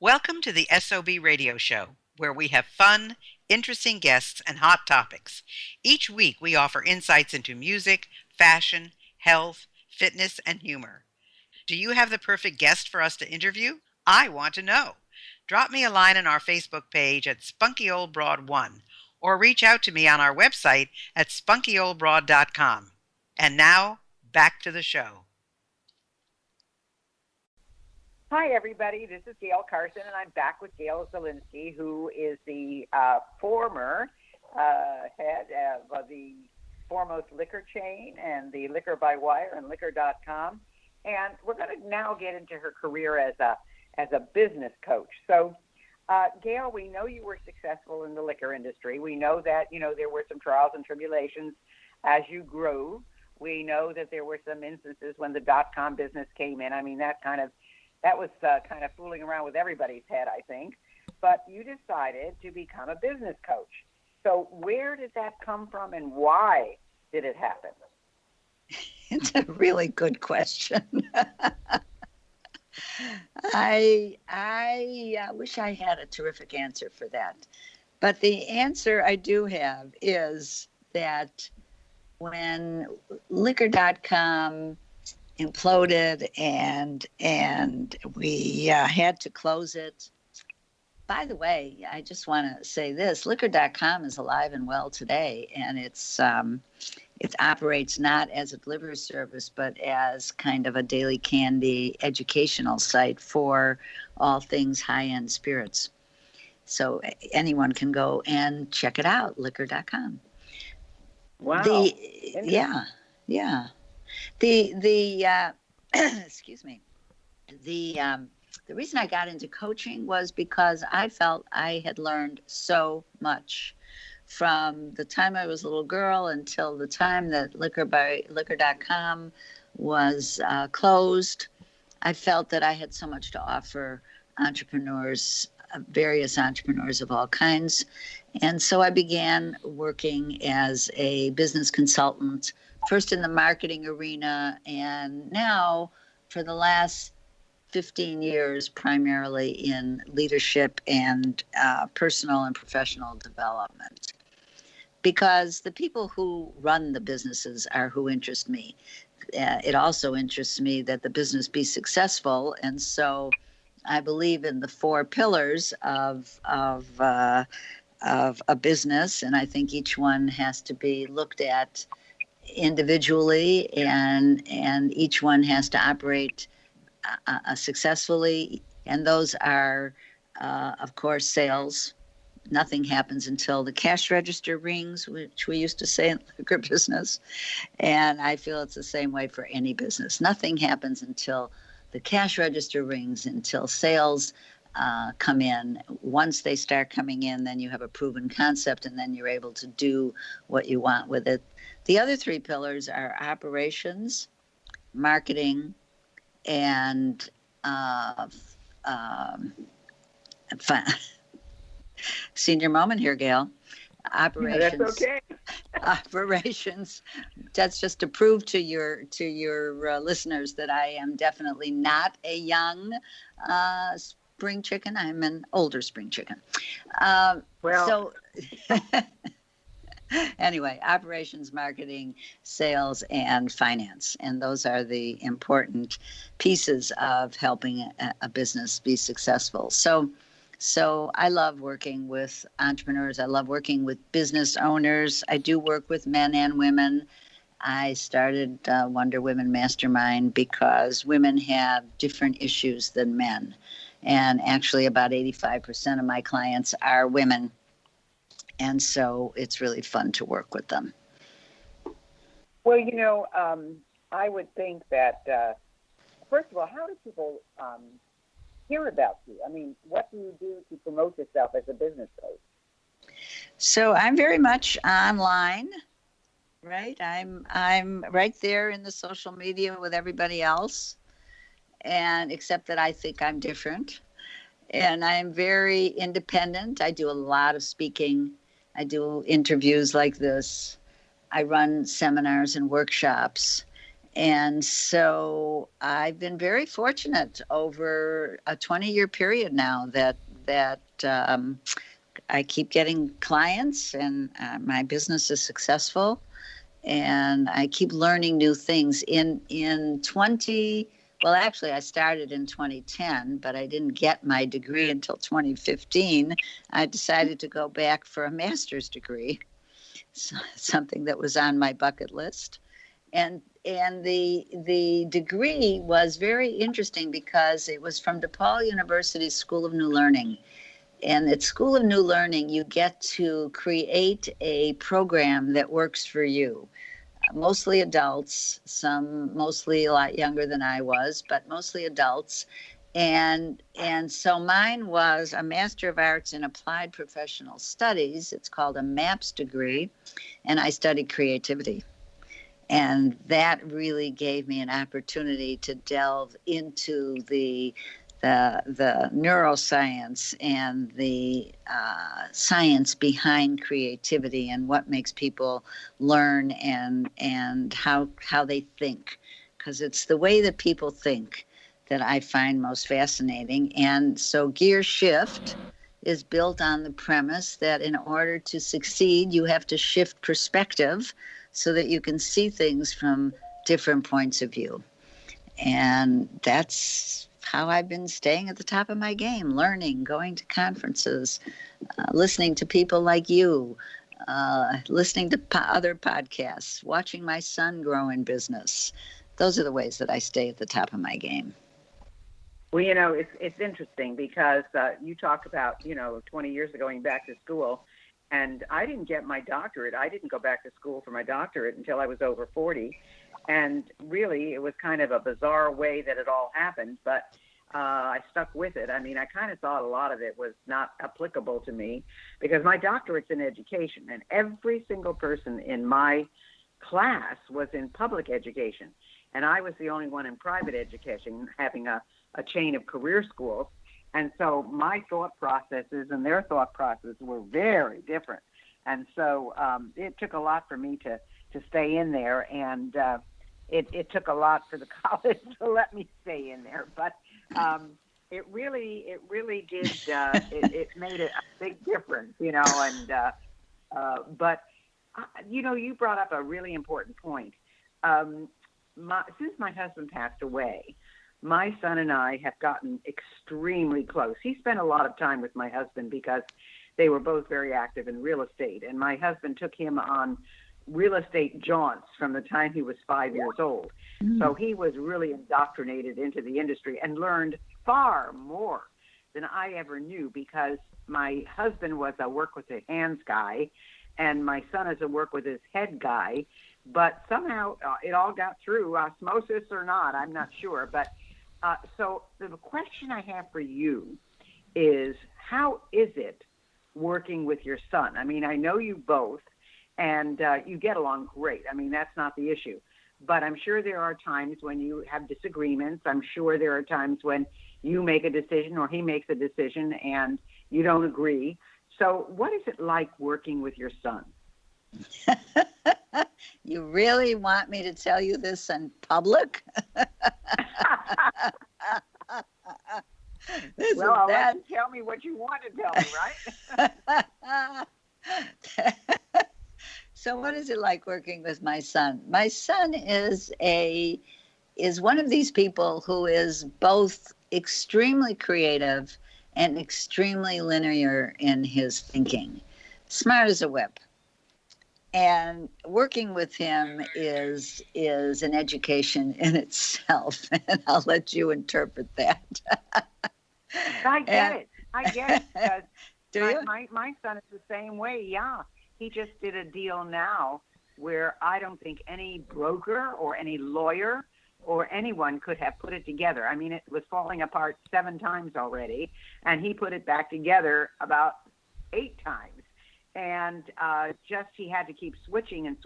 Welcome to the SOB radio show, where we have fun, interesting guests, and hot topics. Each week, we offer insights into music, fashion, health, fitness, and humor. Do you have the perfect guest for us to interview? I want to know. Drop me a line on our Facebook page at Spunky Old Broad 1 or reach out to me on our website at spunkyoldbroad.com. And now, back to the show. Hi, everybody. This is Gail Carson, and I'm back with Gail Zelitzky, who is the former head of the foremost liquor chain and the Liquor by Wire and Liquor.com. And we're going to now get into her career as a business coach. So, Gail, we know you were successful in the liquor industry. We know that, there were some trials and tribulations as you grew. We know that there were some instances when the .com business came in. I mean, that was kind of fooling around with everybody's head, I think. But you decided to become a business coach. So where did that come from and why did it happen? It's a really good question. I wish I had a terrific answer for that. But the answer I do have is that when Liquor.com imploded and we had to close it. By the way, I just want to say this: Liquor.com is alive and well today, and it operates not as a delivery service, but as kind of a daily candy educational site for all things high-end spirits. So anyone can go and check it out, Liquor.com. Wow. Yeah. The excuse me. The reason I got into coaching was because I felt I had learned so much from the time I was a little girl until the time that Liquor.com was closed. I felt that I had so much to offer entrepreneurs, various entrepreneurs of all kinds. And so I began working as a business consultant, first in the marketing arena, and now for the last 15 years, primarily in leadership and personal and professional development. Because the people who run the businesses are who interest me. It also interests me that the business be successful, and so I believe in the four pillars of a business, and I think each one has to be looked at individually, and each one has to operate successfully. And those are, of course, sales. Nothing happens until the cash register rings, which we used to say in the liquor business. And I feel it's the same way for any business. Nothing happens until the cash register rings, until sales come in. Once they start coming in, then you have a proven concept, and then you're able to do what you want with it. The other three pillars are operations, marketing, and senior moment here, Gail. Operations. That's okay. Operations. That's just to prove to your listeners that I am definitely not a young spring chicken. I'm an older spring chicken. Anyway, operations, marketing, sales, and finance. And those are the important pieces of helping a business be successful. So I love working with entrepreneurs. I love working with business owners. I do work with men and women. I started Wonder Women Mastermind because women have different issues than men. And actually about 85% of my clients are women. And so it's really fun to work with them. Well, I would think that, first of all, how do people hear about you? I mean, what do you do to promote yourself as a business coach? So I'm very much online, right? I'm right there in the social media with everybody else, and except that I think I'm different. And I am very independent. I do a lot of speaking. I do interviews like this. I run seminars and workshops. And so I've been very fortunate over a 20-year period now that I keep getting clients, and my business is successful, and I keep learning new things. In 20, well, actually, I started in 2010, but I didn't get my degree until 2015. I decided to go back for a master's degree, something that was on my bucket list. And the degree was very interesting because it was from DePaul University School of New Learning. And at School of New Learning, you get to create a program that works for you. Mostly adults, some mostly a lot younger than I was, but mostly adults. And so mine was a Master of Arts in Applied Professional Studies. It's called a MAPS degree, and I studied creativity. And that really gave me an opportunity to delve into the neuroscience and the science behind creativity and what makes people learn and how they think, because it's the way that people think that I find most fascinating. And so Gear Shift is built on the premise that in order to succeed, you have to shift perspective so that you can see things from different points of view. And that's how I've been staying at the top of my game, learning, going to conferences, listening to people like you, listening to other podcasts, watching my son grow in business. Those are the ways that I stay at the top of my game. Well, it's interesting because you talk about, 20 years ago going back to school, and I didn't get my doctorate. I didn't go back to school for my doctorate until I was over 40. And really, it was kind of a bizarre way that it all happened, but I stuck with it. I mean, I kind of thought a lot of it was not applicable to me because my doctorate's in education, and every single person in my class was in public education. And I was the only one in private education, having a chain of career schools. And so my thought processes and their thought processes were very different. And so it took a lot for me to stay in there. And it took a lot for the college to let me stay in there. But it really did, it made a big difference, but you brought up a really important point. Since my husband passed away, my son and I have gotten extremely close. He spent a lot of time with my husband because they were both very active in real estate. And my husband took him on real estate jaunts from the time he was 5 years old. So he was really indoctrinated into the industry and learned far more than I ever knew because my husband was a work with his hands guy and my son is a work with his head guy. But somehow it all got through, osmosis or not, I'm not sure. But so the question I have for you is, how is it working with your son? I mean, I know you both, and you get along great. I mean, that's not the issue. But I'm sure there are times when you have disagreements. I'm sure there are times when you make a decision or he makes a decision and you don't agree. So what is it like working with your son? You really want me to tell you this in public? Well, I'll let you tell me what you want to tell me, right? So what is it like working with my son? My son is one of these people who is both extremely creative and extremely linear in his thinking. Smart as a whip. And working with him is an education in itself, and I'll let you interpret that. I get it. Because Do you? My son is the same way. Yeah, he just did a deal now where I don't think any broker or any lawyer or anyone could have put it together. I mean, it was falling apart 7 times already, and he put it back together about 8 times. And he had to keep switching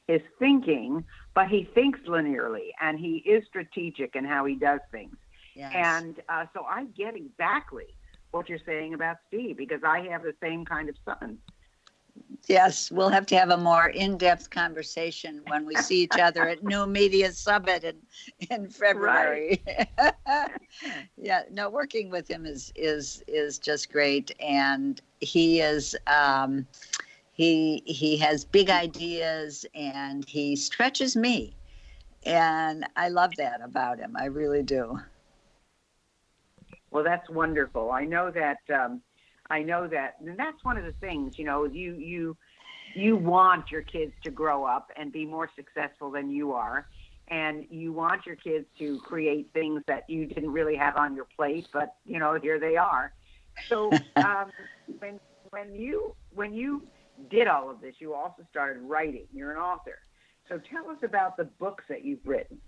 his thinking, but he thinks linearly and he is strategic in how he does things. Yes. And so I get exactly what you're saying about Steve because I have the same kind of son. Yes, we'll have to have a more in-depth conversation when we see each other at New Media Summit in Right. February. Yeah, no, working with him is just great, and he is he has big ideas, and he stretches me, and I love that about him. I really do. Well, that's wonderful. I know that. And that's one of the things. You want your kids to grow up and be more successful than you are, and you want your kids to create things that you didn't really have on your plate, but here they are. So when when you did all of this, you also started writing. You're an author. So tell us about the books that you've written.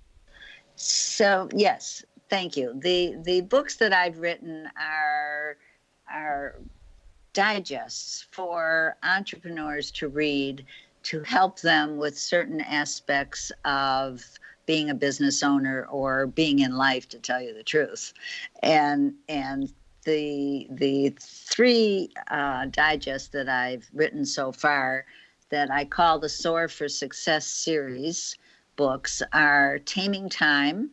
So yes, thank you. The books that I've written are digests for entrepreneurs to read to help them with certain aspects of being a business owner or being in life, to tell you the truth. And the three digests that I've written so far that I call the Soar for Success series books are Taming Time,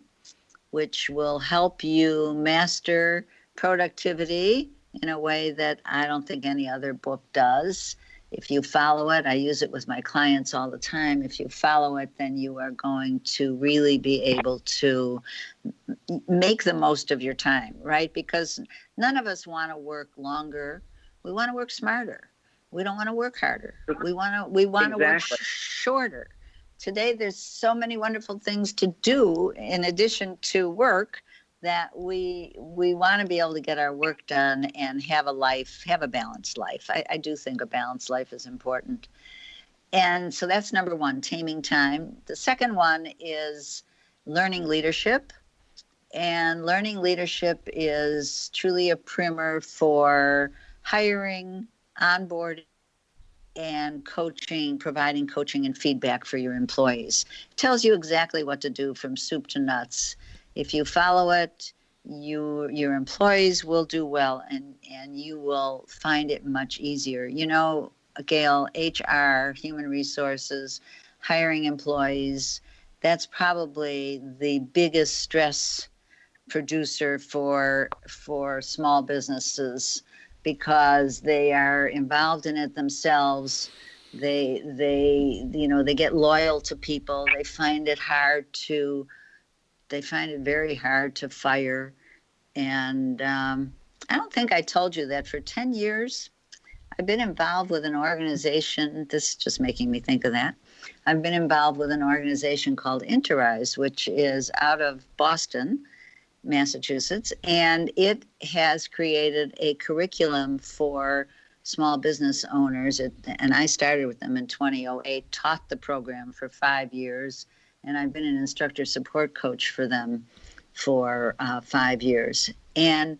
which will help you master productivity in a way that I don't think any other book does. If you follow it, I use it with my clients all the time. If you follow it, then you are going to really be able to make the most of your time, right? Because none of us want to work longer. We want to work smarter. We don't want to work harder. We want to work Exactly. shorter. Today, there's so many wonderful things to do in addition to work that we want to be able to get our work done and have a life, have a balanced life. I do think a balanced life is important. And so that's number one, Taming Time. The second one is Learning Leadership. And Learning Leadership is truly a primer for hiring, onboarding, and coaching, providing coaching and feedback for your employees. It tells you exactly what to do from soup to nuts. If you follow it, your employees will do well, and you will find it much easier. Gail, HR, human resources, hiring employees, that's probably the biggest stress producer for small businesses because they are involved in it themselves. They get loyal to people. They find it very hard to fire. And I don't think I told you that for 10 years I've been involved with an organization. This is just making me think of that. I've been involved with an organization called Interrise, which is out of Boston, Massachusetts, and it has created a curriculum for small business owners. And I started with them in 2008, taught the program for 5 years, and I've been an instructor support coach for them for 5 years. And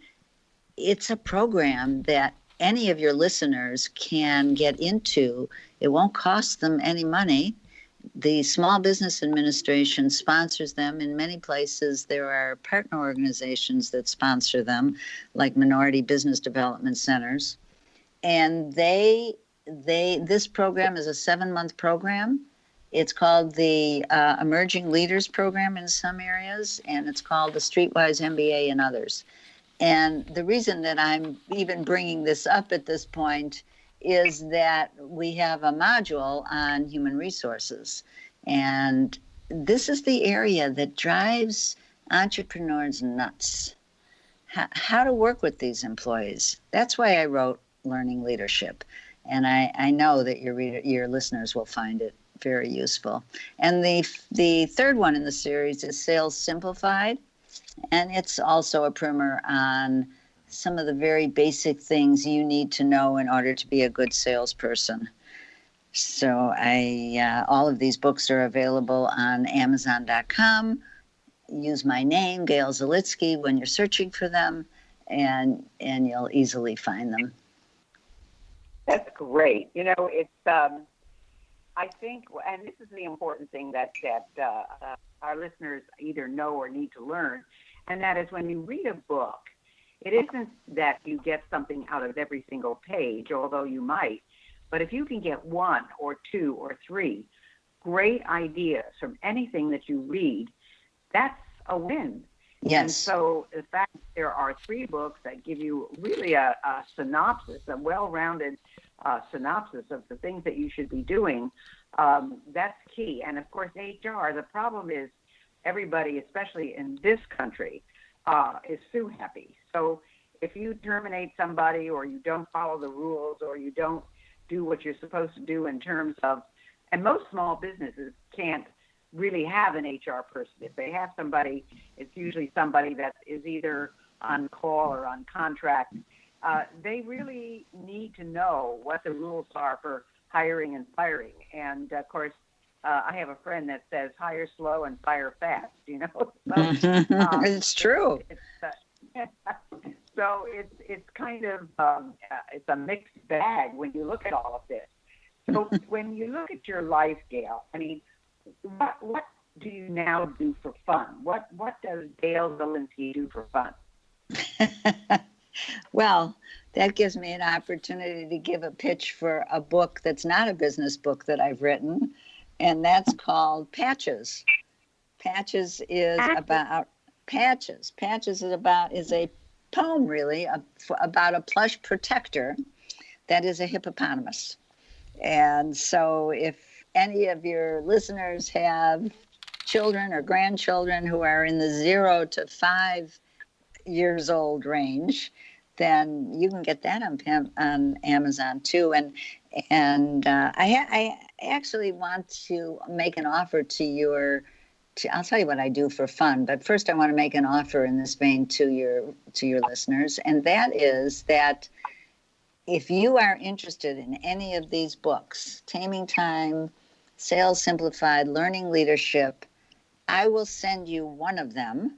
it's a program that any of your listeners can get into. It won't cost them any money. The Small Business Administration sponsors them. In many places, there are partner organizations that sponsor them, like Minority Business Development Centers. And this program is a 7-month program. It's called the Emerging Leaders Program in some areas, and it's called the Streetwise MBA in others. And the reason that I'm even bringing this up at this point is that we have a module on human resources. And this is the area that drives entrepreneurs nuts. How to work with these employees. That's why I wrote Learning Leadership. And I know that your listeners will find it very useful. And the third one in the series is Sales Simplified. And it's also a primer on some of the very basic things you need to know in order to be a good salesperson. So all of these books are available on Amazon.com. Use my name, Gail Zelitzky, when you're searching for them, and you'll easily find them. That's great. It's I think, and this is the important thing that our listeners either know or need to learn, and that is when you read a book, it isn't that you get something out of every single page, although you might, But if you can get one or two or three great ideas from anything that you read, that's a win. Yes. And so the fact that there are 3 books that give you really a synopsis, a well-rounded synopsis of the things that you should be doing, that's key. And of course, HR, the problem is everybody, especially in this country, is sue happy. So if you terminate somebody, or you don't follow the rules, or you don't do what you're supposed to do in terms of, and most small businesses can't really have an HR person. If they have somebody, it's usually somebody that is either on call or on contract. They really need to know what the rules are for hiring and firing. And of course, I have a friend that says hire slow and fire fast, you know. So, it's true. So it's kind of it's a mixed bag when you look at all of this. So when you look at your life, Gail, I mean, what do you now do for fun? What does Gail Zelitzky do for fun? Well, that gives me an opportunity to give a pitch for a book that's not a business book that I've written, and that's called Patches. Patches is about Patches. Patches is a poem, really, about a plush protector that is a hippopotamus. And so if any of your listeners have children or grandchildren who are in the 0 to 5 years old range, then you can get that on Amazon too. And I actually want to make an offer to I'll tell you what I do for fun, but first I want to make an offer in this vein to your listeners, and that is that if you are interested in any of these books, Taming Time, Sales Simplified, Learning Leadership, I will send you one of them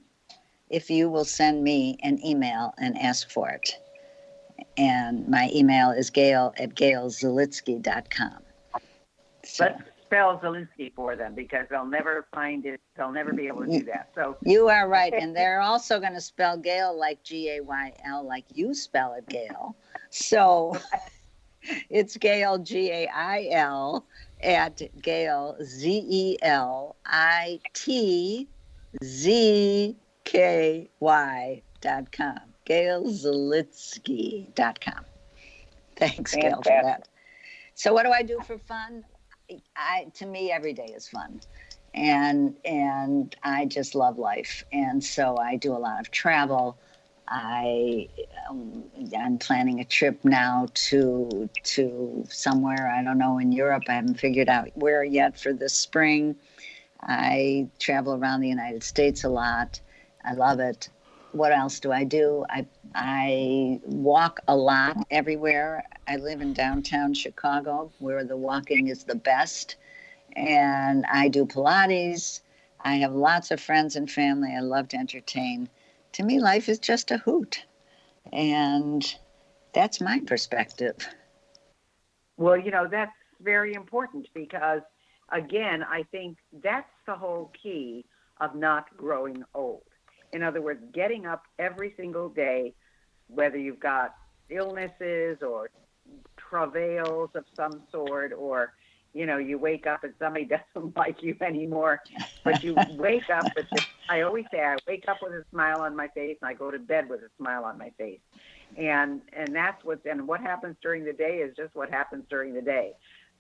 if you will send me an email and ask for it. And my email is gail@gailzelitzky.com. So. Let's spell Zelitzky for them, because they'll never find it. They'll never be able to do that. So you are right. And they're also going to spell Gail like Gayl, like you spell it, Gail. So it's Gail, Gail, at Gail, ZELITZKY.com. GailZelitzky.com. Thanks, Gail, for that. So what do I do for fun? To me, every day is fun. And I just love life. And so I do a lot of travel. I'm planning a trip now to somewhere, I don't know, in Europe. I haven't figured out where yet for this spring. I travel around the United States a lot. I love it. What else do I do? I walk a lot everywhere. I live in downtown Chicago, where the walking is the best. And I do Pilates. I have lots of friends and family. I love to entertain. To me, life is just a hoot. And that's my perspective. Well, that's very important, because, again, I think that's the whole key of not growing old. In other words, getting up every single day, whether you've got illnesses or travails of some sort, or, you wake up and somebody doesn't like you anymore, but you wake up with this, I always say, I wake up with a smile on my face and I go to bed with a smile on my face. And that's what happens during the day is just what happens during the day.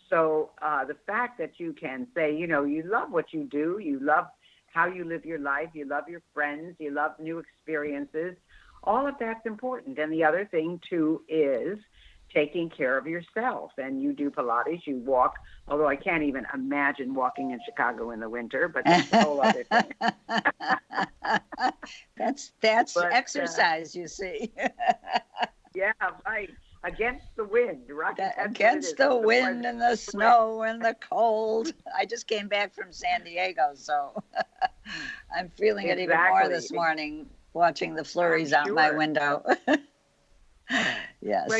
So the fact that you can say, you love what you do, you love how you live your life, you love your friends, you love new experiences, all of that's important. And the other thing, too, is taking care of yourself. And you do Pilates, you walk, although I can't even imagine walking in Chicago in the winter, but that's a whole other thing. That's exercise, you see. Yeah, right. Against the wind, right? Against the wind and the snow and the cold. I just came back from San Diego, so I'm feeling it even more this morning, watching the flurries out my window. Yes. Well,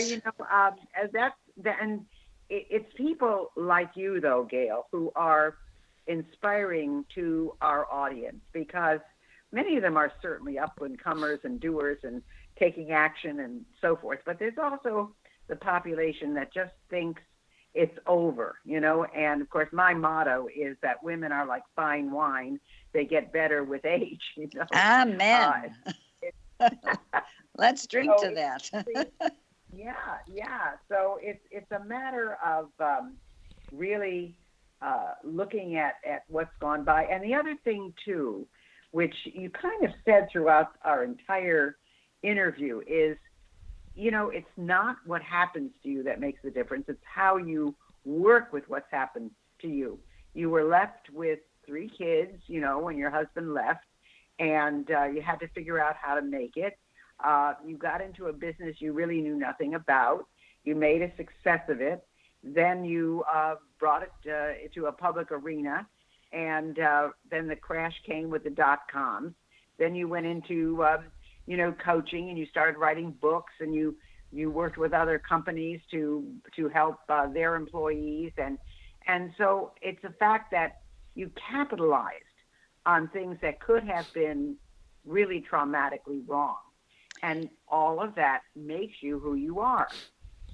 it's people like you, though, Gail, who are inspiring to our audience, because many of them are certainly up-and-comers and doers and taking action and so forth. But there's also the population that just thinks it's over, And of course, my motto is that women are like fine wine; they get better with age. Amen. Let's drink to that. Yeah. So it's a matter of really looking at what's gone by. And the other thing too, which you kind of said throughout our entire interview, is it's not what happens to you that makes the difference. It's how you work with what's happened to you. You were left with 3 kids, when your husband left, and you had to figure out how to make it. You got into a business you really knew nothing about. You made a success of it. Then you brought it to a public arena, and then the crash came with the .coms. Then you went into coaching, and you started writing books, and you worked with other companies to help their employees, and so it's a fact that you capitalized on things that could have been really traumatically wrong, and all of that makes you who you are.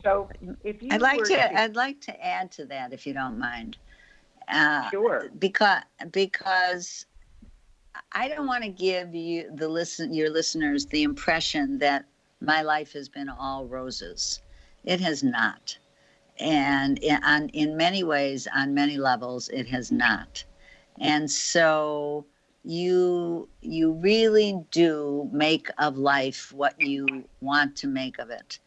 So if you I'd like to add to that, if you don't mind. Sure. Because I don't want to give you your listeners the impression that my life has been all roses. It has not, and in many ways, on many levels, it has not. And so you really do make of life what you want to make of it.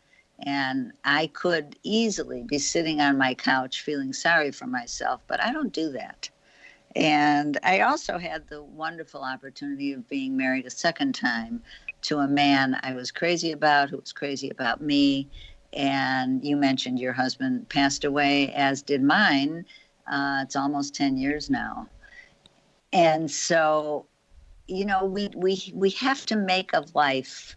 And I could easily be sitting on my couch feeling sorry for myself, but I don't do that. And I also had the wonderful opportunity of being married a second time to a man I was crazy about, who was crazy about me. And you mentioned your husband passed away, as did mine. It's almost 10 years now. And so, we have to make of life.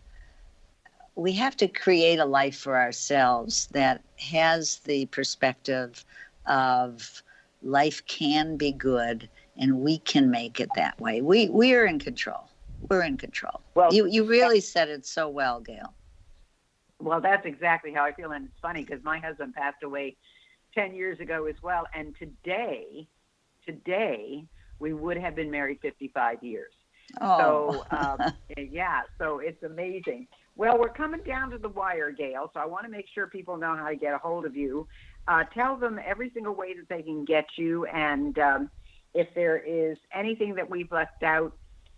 We have to create a life for ourselves that has the perspective of life can be good and we can make it that way. We are in control. We're in control. Well, you really said it so well, Gail. Well, that's exactly how I feel. And it's funny because my husband passed away 10 years ago as well. And today, we would have been married 55 years. Oh. So, so it's amazing. Well, we're coming down to the wire, Gail, so I want to make sure people know how to get a hold of you. Tell them every single way that they can get you, and if there is anything that we've left out,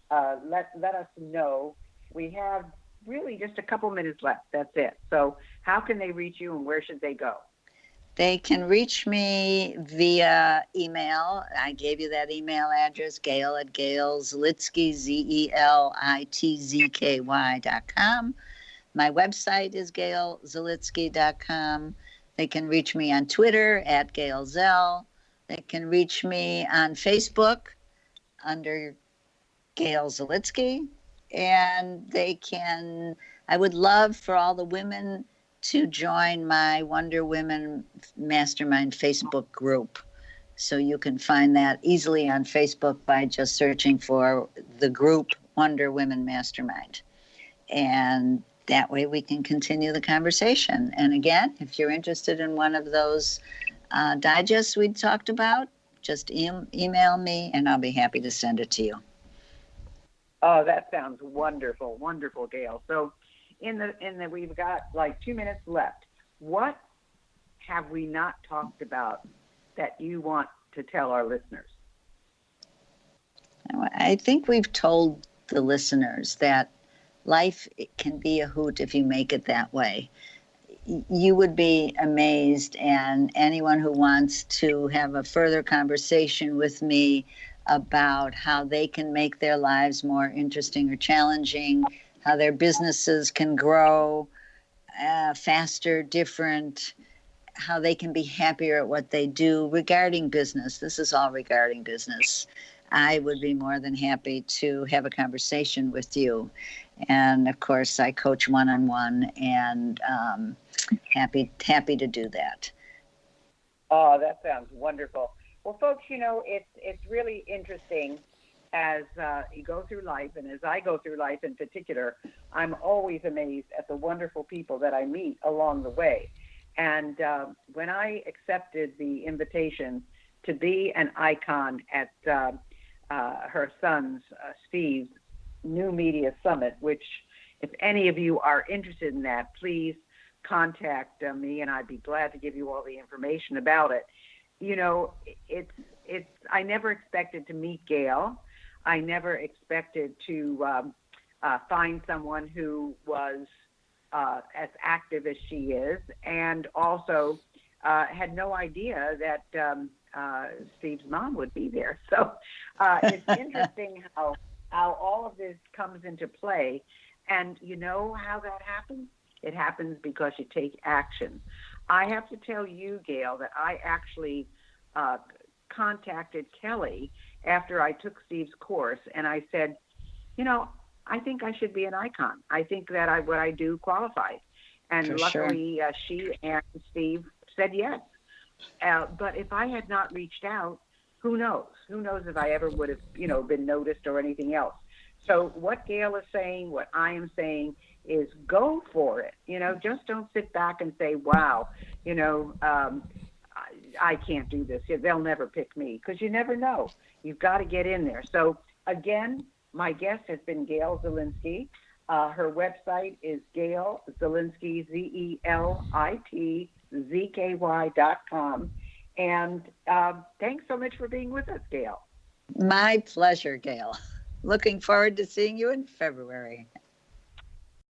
let us know. We have really just a couple minutes left. That's it. So how can they reach you, and where should they go? They can reach me via email. I gave you that email address, Gail at Gail Zelitzky, ZELITZKY.com. My website is gailzelitzky.com. They can reach me on Twitter at Gail Zell. They can reach me on Facebook under Gail Zelitzky. And I would love for all the women to join my Wonder Women Mastermind Facebook group. So you can find that easily on Facebook by just searching for the group Wonder Women Mastermind. And that way we can continue the conversation. And again, if you're interested in one of those digests we talked about, just email me and I'll be happy to send it to you. Oh, that sounds wonderful. Wonderful, Gail. So we've got like 2 minutes left. What have we not talked about that you want to tell our listeners? I think we've told the listeners that life can be a hoot if you make it that way. You would be amazed, and anyone who wants to have a further conversation with me about how they can make their lives more interesting or challenging, how their businesses can grow faster, different, how they can be happier at what they do regarding business. This is all regarding business. I would be more than happy to have a conversation with you. And of course, I coach one-on-one, and happy to do that. Oh, that sounds wonderful. Well, folks, it's really interesting as you go through life, and as I go through life in particular. I'm always amazed at the wonderful people that I meet along the way. And when I accepted the invitation to be an icon at her son's, Steve's, New Media Summit, which if any of you are interested in that, please contact me, and I'd be glad to give you all the information about it. You know, I never expected to meet Gail. I never expected to find someone who was as active as she is, and also had no idea that Steve's mom would be there. So it's interesting how all of this comes into play. And you know how that happens? It happens because you take action. I have to tell you, Gail, that I actually contacted Kelly after I took Steve's course, and I said, you know, I think I should be an icon. I think that what I do qualifies. And For luckily, she and Steve said yes. But if I had not reached out, who knows? Who knows if I ever would have, you know, been noticed or anything else. So what Gail is saying, what I am saying is go for it. You know, just don't sit back and say, wow, you know, I can't do this. They'll never pick me, because you never know. You've got to get in there. So again, my guest has been Gail Zelitzky. Her website is Gail Zelitzky, ZELITZKY.com. And thanks so much for being with us, Gail. My pleasure, Gail. Looking forward to seeing you in February.